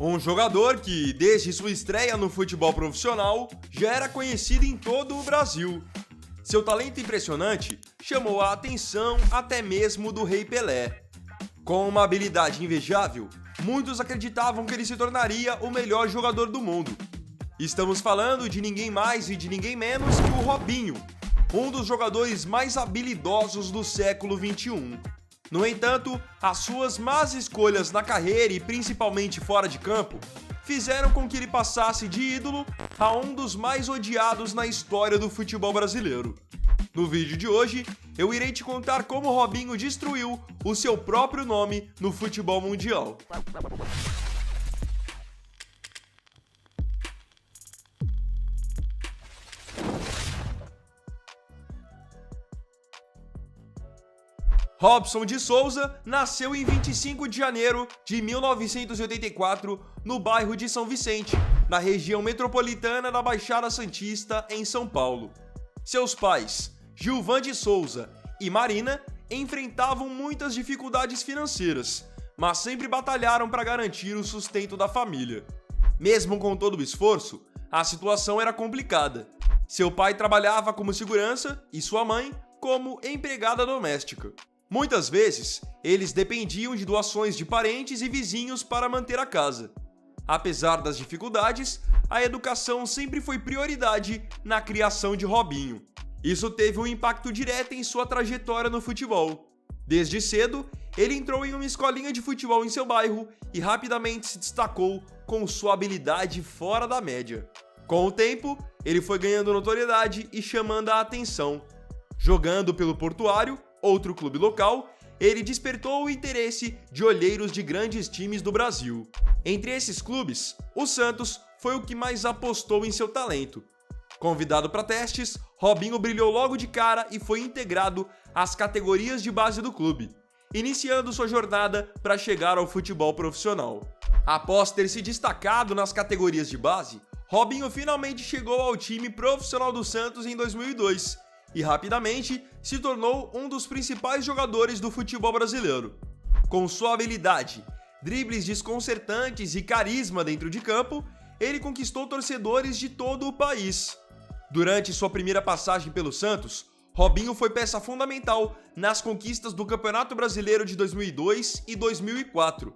Um jogador que, desde sua estreia no futebol profissional, já era conhecido em todo o Brasil. Seu talento impressionante chamou a atenção até mesmo do Rei Pelé. Com uma habilidade invejável, muitos acreditavam que ele se tornaria o melhor jogador do mundo. Estamos falando de ninguém mais e de ninguém menos que o Robinho, um dos jogadores mais habilidosos do século XXI. No entanto, as suas más escolhas na carreira e principalmente fora de campo fizeram com que ele passasse de ídolo a um dos mais odiados na história do futebol brasileiro. No vídeo de hoje, eu irei te contar como o Robinho destruiu o seu próprio nome no futebol mundial. Robson de Souza nasceu em 25 de janeiro de 1984 no bairro de São Vicente, na região metropolitana da Baixada Santista, em São Paulo. Seus pais, Gilvan de Souza e Marina, enfrentavam muitas dificuldades financeiras, mas sempre batalharam para garantir o sustento da família. Mesmo com todo o esforço, a situação era complicada. Seu pai trabalhava como segurança e sua mãe como empregada doméstica. Muitas vezes, eles dependiam de doações de parentes e vizinhos para manter a casa. Apesar das dificuldades, a educação sempre foi prioridade na criação de Robinho. Isso teve um impacto direto em sua trajetória no futebol. Desde cedo, ele entrou em uma escolinha de futebol em seu bairro e rapidamente se destacou com sua habilidade fora da média. Com o tempo, ele foi ganhando notoriedade e chamando a atenção. Jogando pelo Portuário, outro clube local, ele despertou o interesse de olheiros de grandes times do Brasil. Entre esses clubes, o Santos foi o que mais apostou em seu talento. Convidado para testes, Robinho brilhou logo de cara e foi integrado às categorias de base do clube, iniciando sua jornada para chegar ao futebol profissional. Após ter se destacado nas categorias de base, Robinho finalmente chegou ao time profissional do Santos em 2002, e rapidamente se tornou um dos principais jogadores do futebol brasileiro. Com sua habilidade, dribles desconcertantes e carisma dentro de campo, ele conquistou torcedores de todo o país. Durante sua primeira passagem pelo Santos, Robinho foi peça fundamental nas conquistas do Campeonato Brasileiro de 2002 e 2004.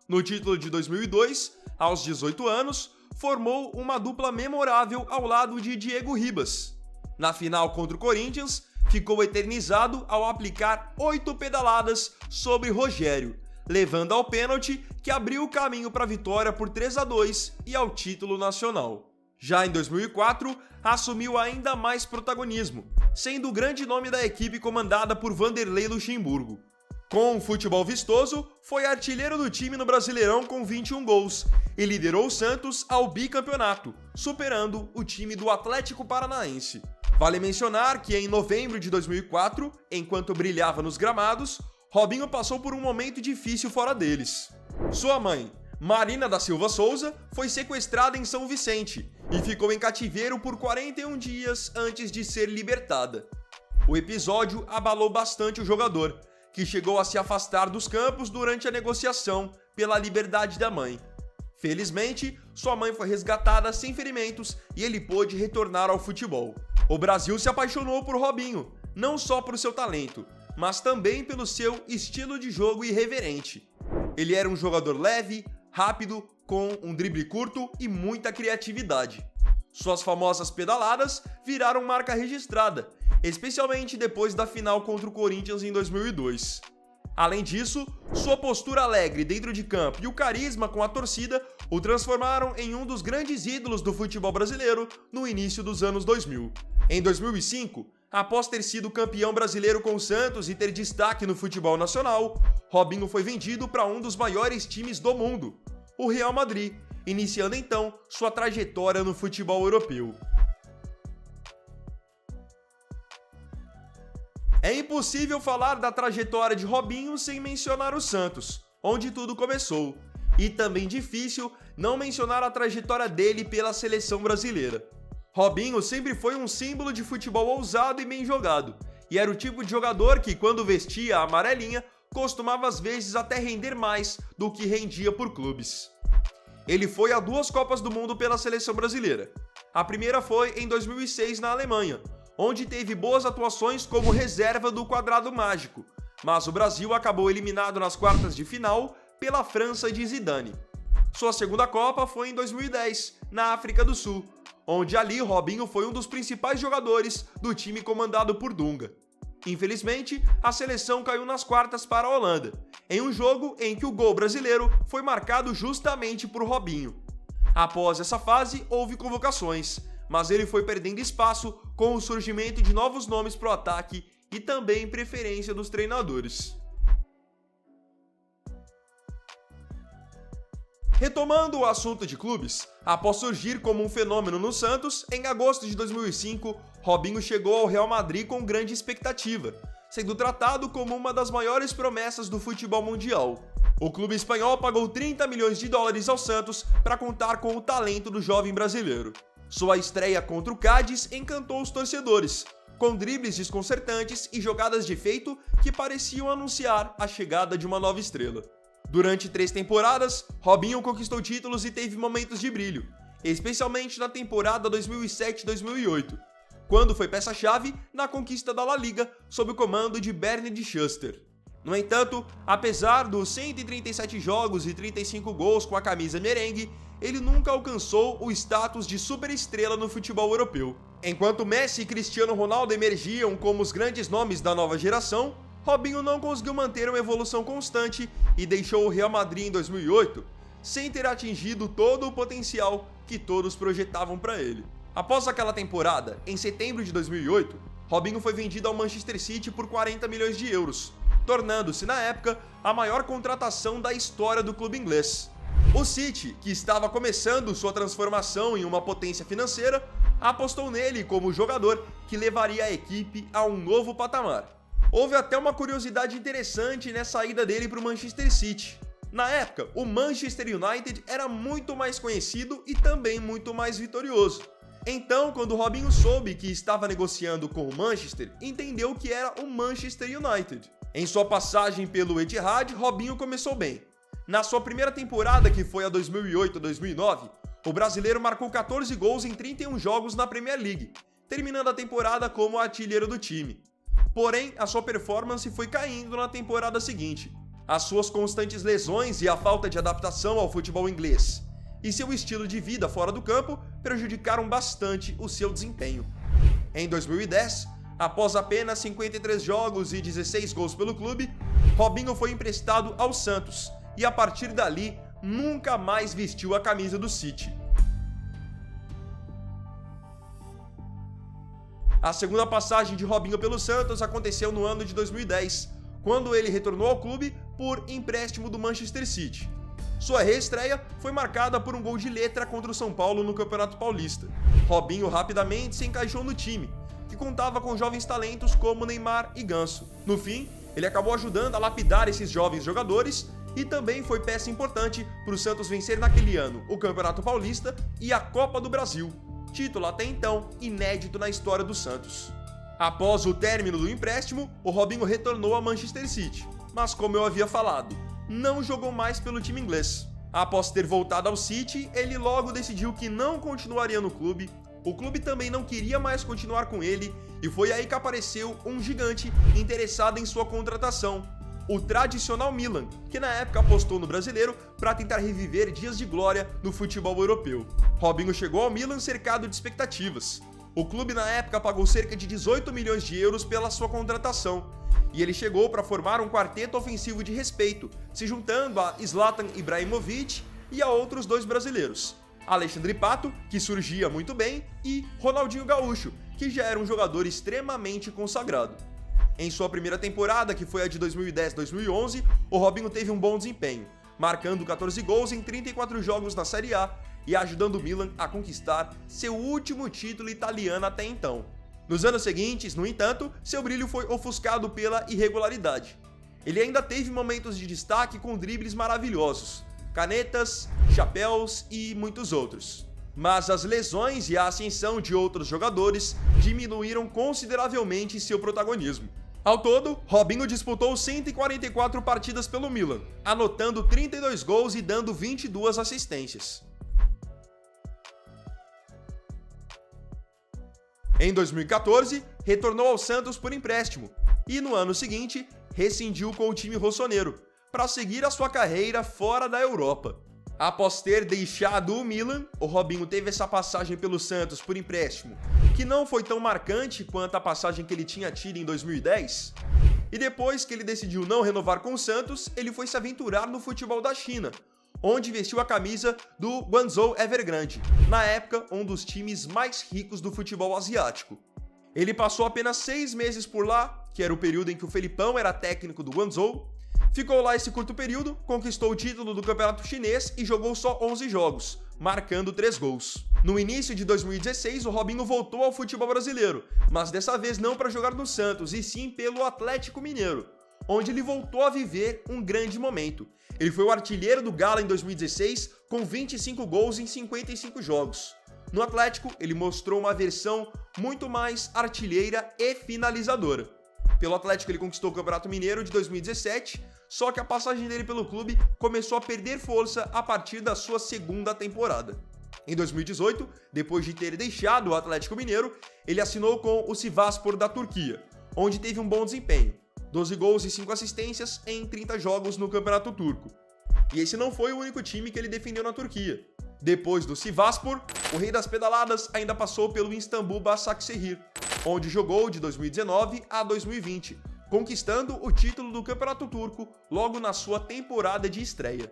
No título de 2002, aos 18 anos, formou uma dupla memorável ao lado de Diego Ribas. Na final contra o Corinthians, ficou eternizado ao aplicar 8 pedaladas sobre Rogério, levando ao pênalti que abriu o caminho para a vitória por 3-2 e ao título nacional. Já em 2004, assumiu ainda mais protagonismo, sendo o grande nome da equipe comandada por Vanderlei Luxemburgo. Com um futebol vistoso, foi artilheiro do time no Brasileirão com 21 gols e liderou o Santos ao bicampeonato, superando o time do Atlético Paranaense. Vale mencionar que em novembro de 2004, enquanto brilhava nos gramados, Robinho passou por um momento difícil fora deles. Sua mãe, Marina da Silva Souza, foi sequestrada em São Vicente e ficou em cativeiro por 41 dias antes de ser libertada. O episódio abalou bastante o jogador, que chegou a se afastar dos campos durante a negociação pela liberdade da mãe. Felizmente, sua mãe foi resgatada sem ferimentos e ele pôde retornar ao futebol. O Brasil se apaixonou por Robinho, não só por seu talento, mas também pelo seu estilo de jogo irreverente. Ele era um jogador leve, rápido, com um drible curto e muita criatividade. Suas famosas pedaladas viraram marca registrada, especialmente depois da final contra o Corinthians em 2002. Além disso, sua postura alegre dentro de campo e o carisma com a torcida o transformaram em um dos grandes ídolos do futebol brasileiro no início dos anos 2000. Em 2005, após ter sido campeão brasileiro com o Santos e ter destaque no futebol nacional, Robinho foi vendido para um dos maiores times do mundo, o Real Madrid, iniciando então sua trajetória no futebol europeu. É impossível falar da trajetória de Robinho sem mencionar o Santos, onde tudo começou, e também difícil não mencionar a trajetória dele pela seleção brasileira. Robinho sempre foi um símbolo de futebol ousado e bem jogado, e era o tipo de jogador que, quando vestia a amarelinha, costumava às vezes até render mais do que rendia por clubes. Ele foi a 2 Copas do Mundo pela seleção brasileira. A primeira foi em 2006 na Alemanha, onde teve boas atuações como reserva do quadrado mágico, mas o Brasil acabou eliminado nas quartas de final pela França de Zidane. Sua segunda Copa foi em 2010, na África do Sul, onde ali Robinho foi um dos principais jogadores do time comandado por Dunga. Infelizmente, a seleção caiu nas quartas para a Holanda, em um jogo em que o gol brasileiro foi marcado justamente por Robinho. Após essa fase, houve convocações, mas ele foi perdendo espaço com o surgimento de novos nomes para o ataque e também preferência dos treinadores. Retomando o assunto de clubes, após surgir como um fenômeno no Santos, em agosto de 2005, Robinho chegou ao Real Madrid com grande expectativa, sendo tratado como uma das maiores promessas do futebol mundial. O clube espanhol pagou 30 milhões de dólares ao Santos para contar com o talento do jovem brasileiro. Sua estreia contra o Cádiz encantou os torcedores, com dribles desconcertantes e jogadas de efeito que pareciam anunciar a chegada de uma nova estrela. Durante 3 temporadas, Robinho conquistou títulos e teve momentos de brilho, especialmente na temporada 2007-2008, quando foi peça-chave na conquista da La Liga sob o comando de Bernd Schuster. No entanto, apesar dos 137 jogos e 35 gols com a camisa merengue, ele nunca alcançou o status de superestrela no futebol europeu. Enquanto Messi e Cristiano Ronaldo emergiam como os grandes nomes da nova geração, Robinho não conseguiu manter uma evolução constante e deixou o Real Madrid em 2008 sem ter atingido todo o potencial que todos projetavam para ele. Após aquela temporada, em setembro de 2008, Robinho foi vendido ao Manchester City por 40 milhões de euros, tornando-se na época a maior contratação da história do clube inglês. O City, que estava começando sua transformação em uma potência financeira, apostou nele como jogador que levaria a equipe a um novo patamar. Houve até uma curiosidade interessante nessa ida dele para o Manchester City. Na época, o Manchester United era muito mais conhecido e também muito mais vitorioso. Então, quando Robinho soube que estava negociando com o Manchester, entendeu que era o Manchester United. Em sua passagem pelo Etihad, Robinho começou bem. Na sua primeira temporada, que foi a 2008-2009, o brasileiro marcou 14 gols em 31 jogos na Premier League, terminando a temporada como artilheiro do time. Porém, a sua performance foi caindo na temporada seguinte. As suas constantes lesões e a falta de adaptação ao futebol inglês e seu estilo de vida fora do campo prejudicaram bastante o seu desempenho. Em 2010, após apenas 53 jogos e 16 gols pelo clube, Robinho foi emprestado ao Santos e a partir dali nunca mais vestiu a camisa do City. A segunda passagem de Robinho pelo Santos aconteceu no ano de 2010, quando ele retornou ao clube por empréstimo do Manchester City. Sua reestreia foi marcada por um gol de letra contra o São Paulo no Campeonato Paulista. Robinho rapidamente se encaixou no time, que contava com jovens talentos como Neymar e Ganso. No fim, ele acabou ajudando a lapidar esses jovens jogadores e também foi peça importante para o Santos vencer naquele ano o Campeonato Paulista e a Copa do Brasil, título até então inédito na história do Santos. Após o término do empréstimo, o Robinho retornou ao Manchester City, mas como eu havia falado, não jogou mais pelo time inglês. Após ter voltado ao City, ele logo decidiu que não continuaria no clube, o clube também não queria mais continuar com ele e foi aí que apareceu um gigante interessado em sua contratação, o tradicional Milan, que na época apostou no brasileiro para tentar reviver dias de glória no futebol europeu. Robinho chegou ao Milan cercado de expectativas. O clube na época pagou cerca de 18 milhões de euros pela sua contratação, e ele chegou para formar um quarteto ofensivo de respeito, se juntando a Zlatan Ibrahimovic e a outros 2 brasileiros, Alexandre Pato, que surgia muito bem, e Ronaldinho Gaúcho, que já era um jogador extremamente consagrado. Em sua primeira temporada, que foi a de 2010-2011, o Robinho teve um bom desempenho, marcando 14 gols em 34 jogos na Série A e ajudando o Milan a conquistar seu último título italiano até então. Nos anos seguintes, no entanto, seu brilho foi ofuscado pela irregularidade. Ele ainda teve momentos de destaque com dribles maravilhosos, canetas, chapéus e muitos outros. Mas as lesões e a ascensão de outros jogadores diminuíram consideravelmente seu protagonismo. Ao todo, Robinho disputou 144 partidas pelo Milan, anotando 32 gols e dando 22 assistências. Em 2014, retornou ao Santos por empréstimo e, no ano seguinte, rescindiu com o time rossoneiro, para seguir a sua carreira fora da Europa. Após ter deixado o Milan, o Robinho teve essa passagem pelo Santos por empréstimo, que não foi tão marcante quanto a passagem que ele tinha tido em 2010. E depois que ele decidiu não renovar com o Santos, ele foi se aventurar no futebol da China, onde vestiu a camisa do Guangzhou Evergrande, na época um dos times mais ricos do futebol asiático. Ele passou apenas 6 meses por lá, que era o período em que o Felipão era técnico do Guangzhou. Ficou lá esse curto período, conquistou o título do campeonato chinês e jogou só 11 jogos, marcando 3 gols. No início de 2016, o Robinho voltou ao futebol brasileiro, mas dessa vez não para jogar no Santos, e sim pelo Atlético Mineiro, onde ele voltou a viver um grande momento. Ele foi o artilheiro do Galo em 2016, com 25 gols em 55 jogos. No Atlético, ele mostrou uma versão muito mais artilheira e finalizadora. Pelo Atlético, ele conquistou o Campeonato Mineiro de 2017, só que a passagem dele pelo clube começou a perder força a partir da sua segunda temporada. Em 2018, depois de ter deixado o Atlético Mineiro, ele assinou com o Sivasspor da Turquia, onde teve um bom desempenho, 12 gols e 5 assistências em 30 jogos no Campeonato Turco. E esse não foi o único time que ele defendeu na Turquia. Depois do Sivasspor, o Rei das Pedaladas ainda passou pelo Istanbul Başakşehir, onde jogou de 2019 a 2020, conquistando o título do Campeonato Turco logo na sua temporada de estreia.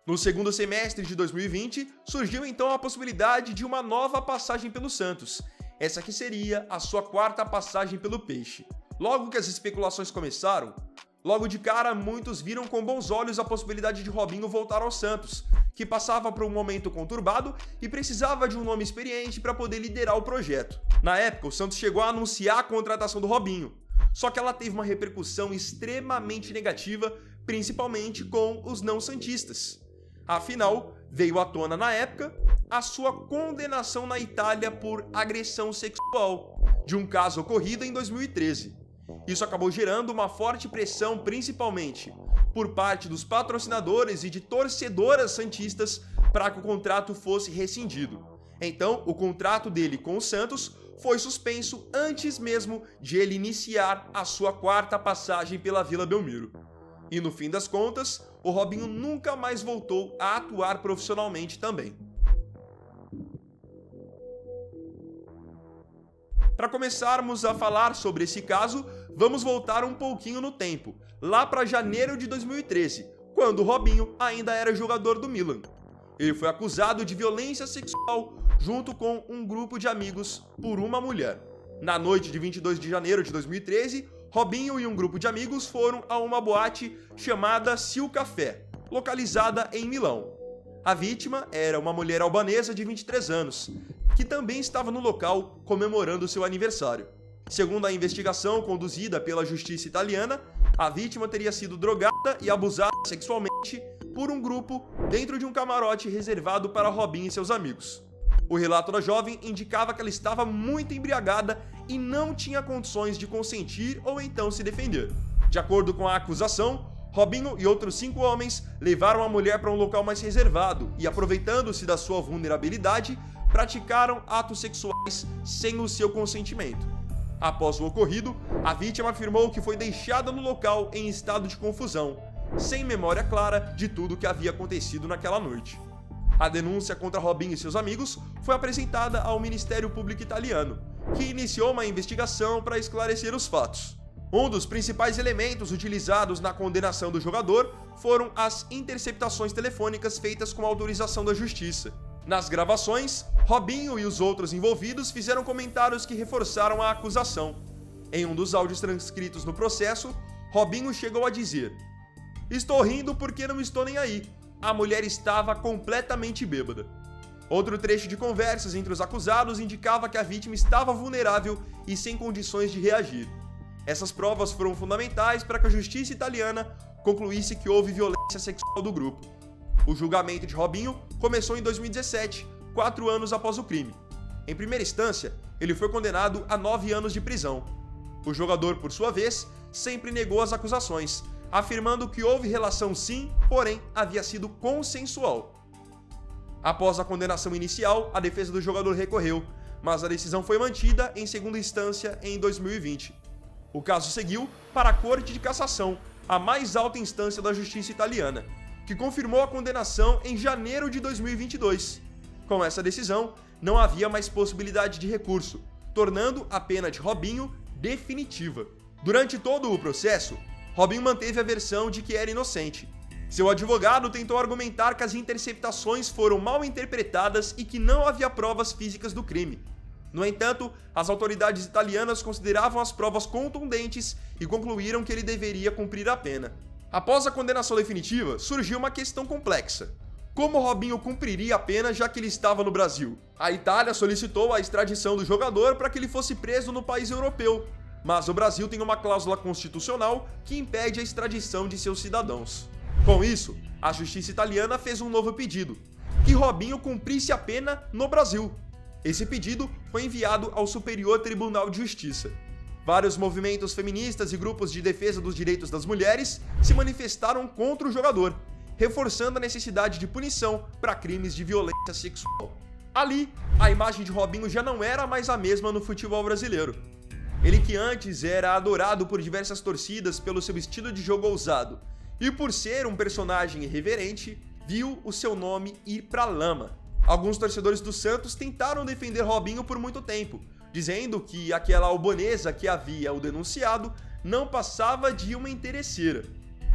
No segundo semestre de 2020, surgiu então a possibilidade de uma nova passagem pelo Santos, essa que seria a sua 4ª passagem pelo Peixe. Logo que as especulações começaram, logo de cara muitos viram com bons olhos a possibilidade de Robinho voltar ao Santos, que passava por um momento conturbado e precisava de um nome experiente para poder liderar o projeto. Na época, o Santos chegou a anunciar a contratação do Robinho, só que ela teve uma repercussão extremamente negativa, principalmente com os não-santistas. Afinal, veio à tona na época a sua condenação na Itália por agressão sexual, de um caso ocorrido em 2013. Isso acabou gerando uma forte pressão, principalmente por parte dos patrocinadores e de torcedoras santistas, para que o contrato fosse rescindido. Então, o contrato dele com o Santos foi suspenso antes mesmo de ele iniciar a sua 4ª passagem pela Vila Belmiro. E no fim das contas, o Robinho nunca mais voltou a atuar profissionalmente também. Para começarmos a falar sobre esse caso, vamos voltar um pouquinho no tempo, lá para janeiro de 2013, quando o Robinho ainda era jogador do Milan. Ele foi acusado de violência sexual junto com um grupo de amigos por uma mulher. Na noite de 22 de janeiro de 2013, Robinho e um grupo de amigos foram a uma boate chamada Sil Café, localizada em Milão. A vítima era uma mulher albanesa de 23 anos, que também estava no local comemorando seu aniversário. Segundo a investigação conduzida pela justiça italiana, a vítima teria sido drogada e abusada sexualmente por um grupo dentro de um camarote reservado para Robinho e seus amigos. O relato da jovem indicava que ela estava muito embriagada e não tinha condições de consentir ou então se defender. De acordo com a acusação, Robinho e outros 5 homens levaram a mulher para um local mais reservado e, aproveitando-se da sua vulnerabilidade, praticaram atos sexuais sem o seu consentimento. Após o ocorrido, a vítima afirmou que foi deixada no local em estado de confusão, sem memória clara de tudo o que havia acontecido naquela noite. A denúncia contra Robinho e seus amigos foi apresentada ao Ministério Público italiano, que iniciou uma investigação para esclarecer os fatos. Um dos principais elementos utilizados na condenação do jogador foram as interceptações telefônicas feitas com autorização da justiça. Nas gravações, Robinho e os outros envolvidos fizeram comentários que reforçaram a acusação. Em um dos áudios transcritos no processo, Robinho chegou a dizer: "Estou rindo porque não estou nem aí. A mulher estava completamente bêbada." Outro trecho de conversas entre os acusados indicava que a vítima estava vulnerável e sem condições de reagir. Essas provas foram fundamentais para que a justiça italiana concluísse que houve violência sexual do grupo. O julgamento de Robinho começou em 2017, 4 anos após o crime. Em primeira instância, ele foi condenado a 9 anos de prisão. O jogador, por sua vez, sempre negou as acusações, afirmando que houve relação sim, porém havia sido consensual. Após a condenação inicial, a defesa do jogador recorreu, mas a decisão foi mantida em segunda instância em 2020. O caso seguiu para a Corte de Cassação, a mais alta instância da justiça italiana, que confirmou a condenação em janeiro de 2022. Com essa decisão, não havia mais possibilidade de recurso, tornando a pena de Robinho definitiva. Durante todo o processo, Robinho manteve a versão de que era inocente. Seu advogado tentou argumentar que as interceptações foram mal interpretadas e que não havia provas físicas do crime. No entanto, as autoridades italianas consideravam as provas contundentes e concluíram que ele deveria cumprir a pena. Após a condenação definitiva, surgiu uma questão complexa. Como Robinho cumpriria a pena já que ele estava no Brasil? A Itália solicitou a extradição do jogador para que ele fosse preso no país europeu, mas o Brasil tem uma cláusula constitucional que impede a extradição de seus cidadãos. Com isso, a justiça italiana fez um novo pedido, que Robinho cumprisse a pena no Brasil. Esse pedido foi enviado ao Superior Tribunal de Justiça. Vários movimentos feministas e grupos de defesa dos direitos das mulheres se manifestaram contra o jogador, reforçando a necessidade de punição para crimes de violência sexual. Ali, a imagem de Robinho já não era mais a mesma no futebol brasileiro. Ele que antes era adorado por diversas torcidas pelo seu estilo de jogo ousado e por ser um personagem irreverente, viu o seu nome ir pra lama. Alguns torcedores do Santos tentaram defender Robinho por muito tempo, dizendo que aquela albanesa que havia o denunciado não passava de uma interesseira.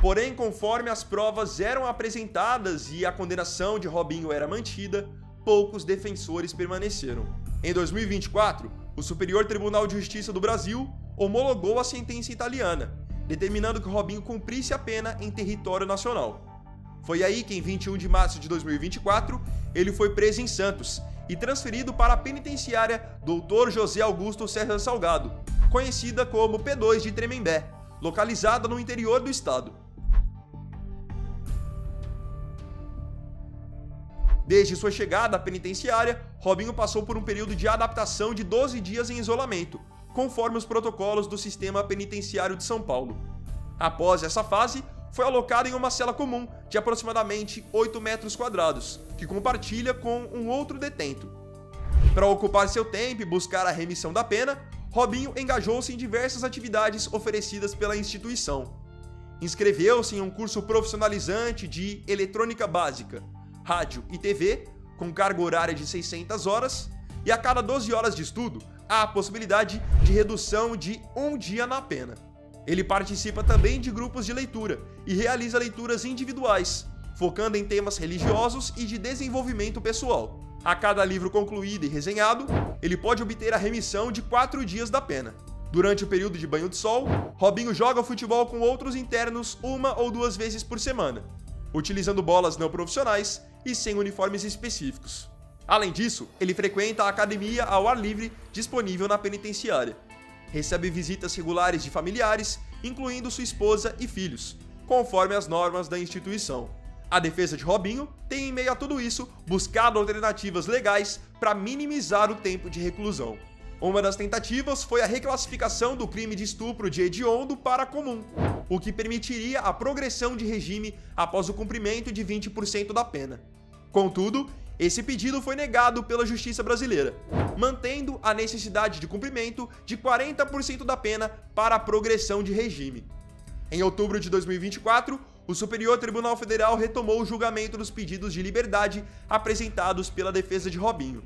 Porém, conforme as provas eram apresentadas e a condenação de Robinho era mantida, poucos defensores permaneceram. Em 2024, o Superior Tribunal de Justiça do Brasil homologou a sentença italiana, determinando que Robinho cumprisse a pena em território nacional. Foi aí que, em 21 de março de 2024, ele foi preso em Santos e transferido para a penitenciária Dr. José Augusto César Salgado, conhecida como P2 de Tremembé, localizada no interior do estado. Desde sua chegada à penitenciária, Robinho passou por um período de adaptação de 12 dias em isolamento, conforme os protocolos do Sistema Penitenciário de São Paulo. Após essa fase, foi alocado em uma cela comum de aproximadamente 8 metros quadrados, que compartilha com um outro detento. Para ocupar seu tempo e buscar a remissão da pena, Robinho engajou-se em diversas atividades oferecidas pela instituição. Inscreveu-se em um curso profissionalizante de eletrônica básica, rádio e TV, com carga horária de 600 horas, e a cada 12 horas de estudo, há a possibilidade de redução de um dia na pena. Ele participa também de grupos de leitura e realiza leituras individuais, focando em temas religiosos e de desenvolvimento pessoal. A cada livro concluído e resenhado, ele pode obter a remissão de 4 dias da pena. Durante o período de banho de sol, Robinho joga futebol com outros internos 1 ou 2 vezes por semana, utilizando bolas não profissionais e sem uniformes específicos. Além disso, ele frequenta a academia ao ar livre disponível na penitenciária. Recebe visitas regulares de familiares, incluindo sua esposa e filhos, conforme as normas da instituição. A defesa de Robinho tem, em meio a tudo isso, buscado alternativas legais para minimizar o tempo de reclusão. Uma das tentativas foi a reclassificação do crime de estupro de hediondo para comum, o que permitiria a progressão de regime após o cumprimento de 20% da pena. Contudo, esse pedido foi negado pela justiça brasileira, mantendo a necessidade de cumprimento de 40% da pena para a progressão de regime. Em outubro de 2024, o Superior Tribunal Federal retomou o julgamento dos pedidos de liberdade apresentados pela defesa de Robinho.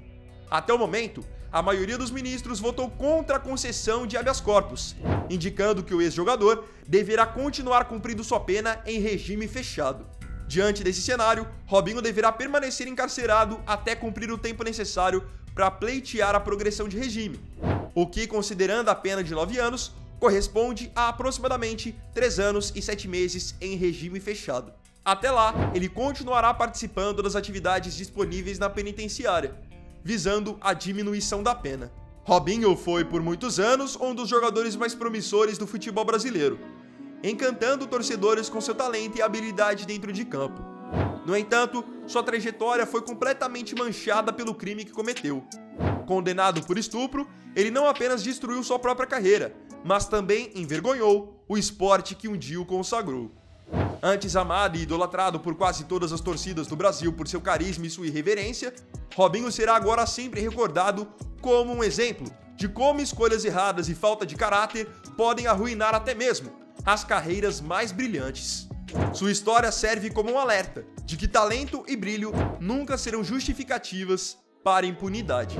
Até o momento, a maioria dos ministros votou contra a concessão de habeas corpus, indicando que o ex-jogador deverá continuar cumprindo sua pena em regime fechado. Diante desse cenário, Robinho deverá permanecer encarcerado até cumprir o tempo necessário para pleitear a progressão de regime, o que, considerando a pena de 9 anos, corresponde a aproximadamente 3 anos e 7 meses em regime fechado. Até lá, ele continuará participando das atividades disponíveis na penitenciária, visando a diminuição da pena. Robinho foi, por muitos anos, um dos jogadores mais promissores do futebol brasileiro, encantando torcedores com seu talento e habilidade dentro de campo. No entanto, sua trajetória foi completamente manchada pelo crime que cometeu. Condenado por estupro, ele não apenas destruiu sua própria carreira, mas também envergonhou o esporte que um dia o consagrou. Antes amado e idolatrado por quase todas as torcidas do Brasil por seu carisma e sua irreverência, Robinho será agora sempre recordado como um exemplo de como escolhas erradas e falta de caráter podem arruinar até mesmo as carreiras mais brilhantes. Sua história serve como um alerta de que talento e brilho nunca serão justificativas para impunidade.